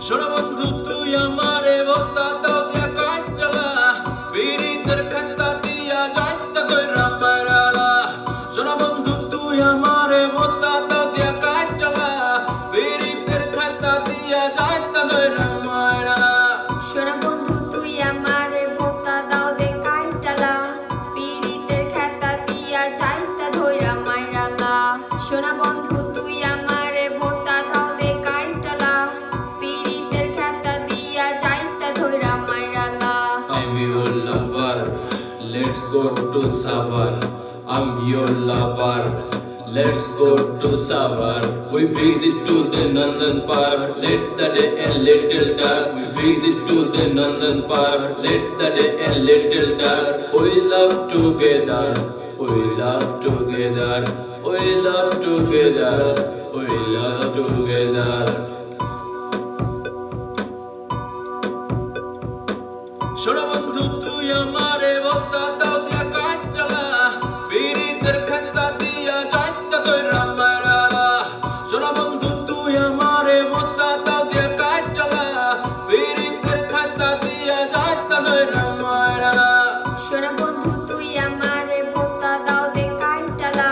শোনা বন্ধু তুই আমারে ভোতা দাও দিয়া কাটলা পীড়িতের খাতা দিয়া যাইতা দইরা মারালা শোনা বন্ধু তুই আমারে ভোতা দাও দিয়া কাটলা পীড়িতের খাতা দিয়া যাইতা দইরা মারালা শোনা বন্ধু তুই আমারে ভোতা দাও দে কাইটালা পীড়িতের খাতা দিয়া যাইতা ধইরা মাইরালা শোনা বন্ধু তুই আমারে ভোতা দাও দে কাইটালা পীড়িতের খাতা দিয়া যাইতা ধইরা মাইরালা I'm your lover, let's go to Savar. I'm your lover, let's go to Savar. We visit to the Nandan Park, let the day a little dark. We visit to the Nandan Park, let the day a little dark. We love together, we love together, we love together, we love together. শোনা বন্ধু তুই আমারে ভোতা দাও দিয়া কাটলা পীড়িতের খাতা দিয়া যাইতা দইরা মারালা শোনা বন্ধু তুই আমারে ভোতা দাও দিয়া কাটলা পীড়িতের খাতা দিয়া যাইতা দইরা মারালা শোনা বন্ধু তুই আমারে ভোতা দাও দে কাইটালা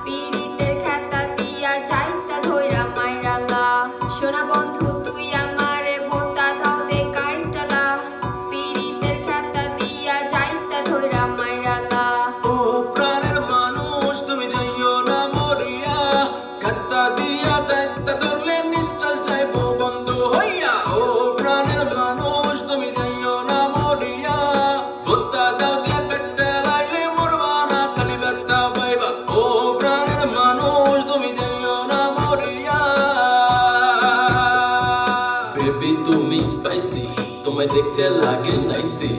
পীড়িতের খাতা দিয়া যাইতা ধইরা মাইরালা শোনা বন্ধু তুই আমারে ভোতা দাও দে কাইটালা পীড়িতের খাতা দিয়া যাইতা ধইরা মাইরালা ও প্রাণের মানুষ তুমি যাইও না মরিয়া খাতা দিয়া যাইতা ধরলে নিশ্চল যাইবো বন্ধ হইয়া ও প্রাণের মানুষ তুমি যাইও না মরিয়া ভোতা দাও দিয়া কাটতে লাইলে মরবা না খালি ব্যথা পাইবা ও প্রাণের মানুষ তুমি যাইও না মরিয়া বেবি তুমি স্পাইসি তোমায় দেখতে লাগে নাইসি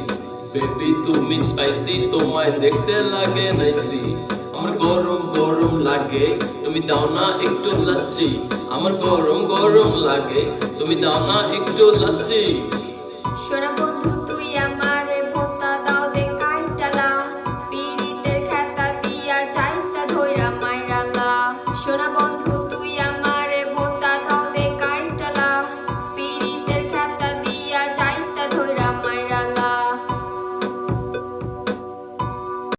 বেবি তুমি স্পাইসি তোমায় দেখতে লাগে নাইসি আমার গরম গরম লাগে তুমি দাও না একটু লাচ্ছি আমার গরম গরম লাগে তুমি দাও না একটু লাচ্ছি শোনা বন্ধু